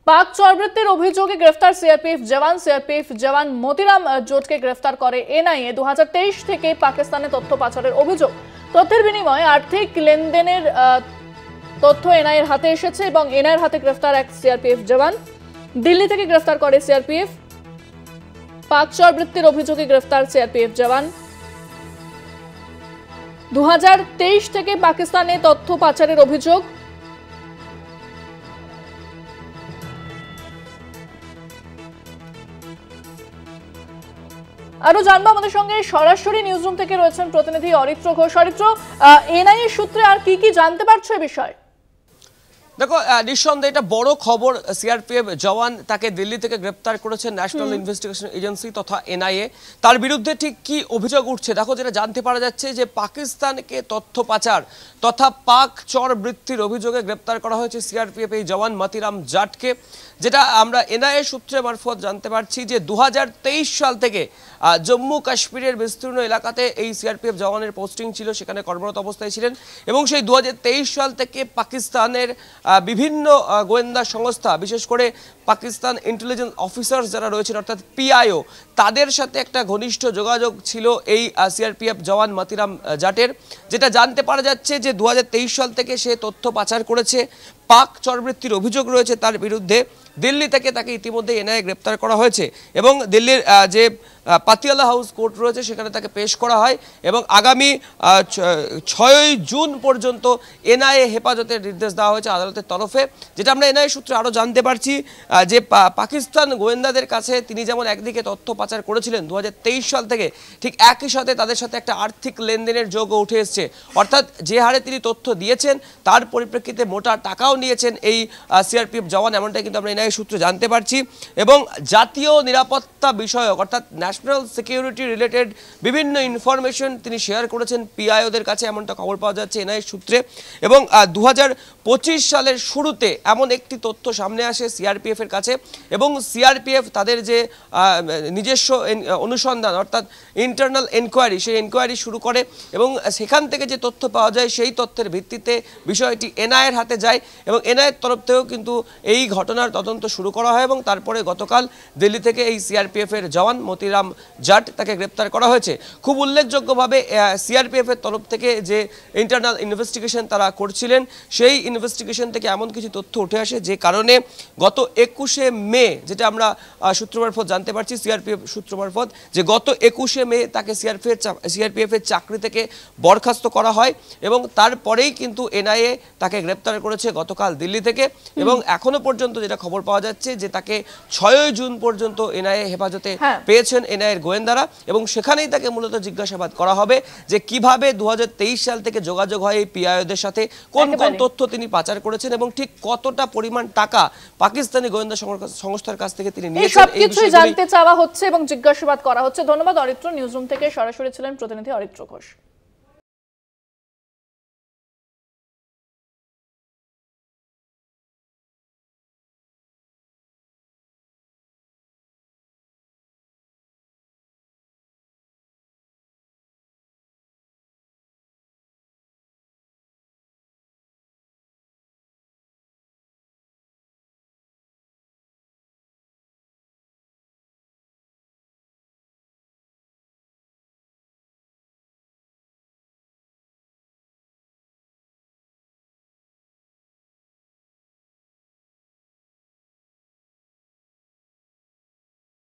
পাক চরবৃত্তির অভিযোগে গ্রেফতার সিআরপিএফ জওয়ান মতিরাম জটকে গ্রেফতার করে এনআইএ। 2023 থেকে পাকিস্তানে তথ্য পাচারের অভিযোগ। তথ্যের বিনিময়ে আর্থিক লেনদেনের তথ্য এনআইএর হাতে এসেছে এবং এনআইএর হাতে গ্রেফতার এক সিআরপিএফ জওয়ান। দিল্লি থেকে গ্রেফতার করে সিআরপিএফ। পাক চরবৃত্তির অভিযোগে গ্রেফতার সিআরপিএফ জওয়ান। 2023 থেকে পাকিস্তানে তথ্য পাচারের অভিযোগ। আরো জানবো, আমাদের সঙ্গে সরাসরি নিউজরুম থেকে রয়েছেন প্রতিনিধি অরিত্র ঘোষ। অরিত্র, এনআইএ সূত্রে আর কি কি জানতে পারছো এই বিষয়ে? দেখো, নিঃসন্দেহে এটা বড় খবর। সিআরপিএফ জওয়ান তাকে দিল্লি থেকে গ্রেপ্তার করেছে ন্যাশনাল ইনভেস্টিগেশন এজেন্সি তথা এনআইএ। তার বিরুদ্ধে ঠিক কি অভিযোগ উঠছে দেখো, যেটা জানতে পারা যাচ্ছে যে পাকিস্তানকে তথ্য পাচার তথা পাক চরবৃত্তির অভিযোগে গ্রেপ্তার করা হয়েছে সিআরপিএফ এই জওয়ান মতিরাম জাটকে। যেটা আমরা এনআইএ সূত্রে মারফত জানতে পারছি যে 2023 সাল থেকে জম্মু কাশ্মীরের বিস্তীর্ণ এলাকাতে এই সিআরপিএফ জওয়ানের পোস্টিং ছিল, সেখানে কর্মরত অবস্থায় ছিলেন এবং সেই 2023 সাল থেকে পাকিস্তানের বিভিন্ন গোয়েন্দা সংস্থা, বিশেষ করে পাকিস্তান ইন্টেলিজেন্স অফিসার্স যারা রয়েছেন অর্থাৎ পিআইও, তাদের সাথে একটা ঘনিষ্ঠ যোগাযোগ ছিল এই সিআরপিএফ জওয়ান মতিরাম জাটের। যেটা জানতে পারা যাচ্ছে যে 2023 সাল থেকে সে তথ্য পাচার করেছে, পাক চরবৃত্তির অভিযোগ রয়েছে তার বিরুদ্ধে। দিল্লি থেকে তাকে ইতিমধ্যে এনআইএ গ্রেপ্তার করা হয়েছে এবং দিল্লির যে পাতিয়ালা হাউস কোর্ট রয়েছে সেখানে তাকে পেশ করা হয় এবং আগামী 6 জুন পর্যন্ত এনআইএ হেফাজতের নির্দেশ দেওয়া হয়েছে আদালতের তরফে। যেটা আমরা এনআইএ সূত্রে আরও জানতে পারছি যে পাকিস্তান গোয়েন্দাদের কাছে তিনি যেমন একদিকে তথ্য পাচার করেছিলেন 2023 সাল থেকে, ঠিক একই সাথে তাদের সাথে একটা আর্থিক লেনদেনের যোগও উঠে এসছে। অর্থাৎ যে হারে তিনি তথ্য দিয়েছেন তার পরিপ্রেক্ষিতে মোটা টাকাও নিয়েছেন এই সিআরপিএফ জওয়ান, এমনটাই কিন্তু আমরা এনআইএ সূত্রে জানতে পারছি। এবং জাতীয় নিরাপত্তা বিষয়ক অর্থাৎ ন্যাশনাল সিকিউরিটি রিলেটেড বিভিন্ন ইনফরমেশন তিনি শেয়ার করেছেন পিআইওদের কাছে, এমনটা খবর পাওয়া যাচ্ছে এনআইএ সূত্রে। এবং 2025 সালের শুরুতে এমন একটি তথ্য সামনে আসে সিআরপিএফ এর কাছে এবং সিআরপিএফ তাদের যে নিজস্ব অনুসন্ধান অর্থাৎ ইন্টারনাল এনকোয়ারি, সেই এনকোয়ারি শুরু করে এবং সেখান থেকে যে তথ্য পাওয়া যায় সেই তথ্যের ভিত্তিতে বিষয়টি এনআইএর হাতে যায় এবং এনআইএর তরফ থেকেও কিন্তু এই ঘটনার তদন্ত শুরু করা হয় এবং তারপরে গতকাল দিল্লি থেকে এই সিআরপিএফ এর জওয়ান মতিরাম জাট তাকে গ্রেপ্তার করা হয়েছে। খুব উল্লেখযোগ্যভাবে সিআরপিএফ এর তরফ থেকে যে ইন্টারনাল ইনভেস্টিগেশন তারা করছিলেন সেই ইনভেস্টিগেশন থেকে এমন কিছু তথ্য উঠে আসে যে কারণে গত 21শে মে, যেটা আমরা সূত্র মারফত জানতে পারছি সিআরপিএফ সূত্র মারফত, যে গত 21শে মে তাকে সিআরপিএফ এর চাকরি থেকে বরখাস্ত করা হয় এবং তারপরেই কিন্তু এনআইএ তাকে গ্রেপ্তার করেছে গতকাল দিল্লি থেকে। এবং এখনো পর্যন্ত যেটা খবর পাওয়া যাচ্ছে যে তাকে 6 জুন পর্যন্ত এনআইএ হেফাজতে পেয়েছেন এনআইএর গোয়েন্দারা এবং সেখানেই তাকে মূলত জিজ্ঞাসাবাদ করা হবে যে কিভাবে 2023 সাল থেকে যোগাযোগ হয় এই পিআইওদের সাথে, কোন কোন তথ্য তিনি পাচার করেছেন এবং ঠিক কতটা পরিমাণ টাকা পাকিস্তানি গোয়েন্দা সংস্থার কাছ থেকে তিনি নিয়েছেন, এই সবকিছু জানতে চাওয়া হচ্ছে এবং জিজ্ঞাসাবাদ করা হচ্ছে। ধন্যবাদ অরিত্র। নিউজরুম থেকে সরাসরি ছিলেন প্রতিনিধি অরিত্র ঘোষ।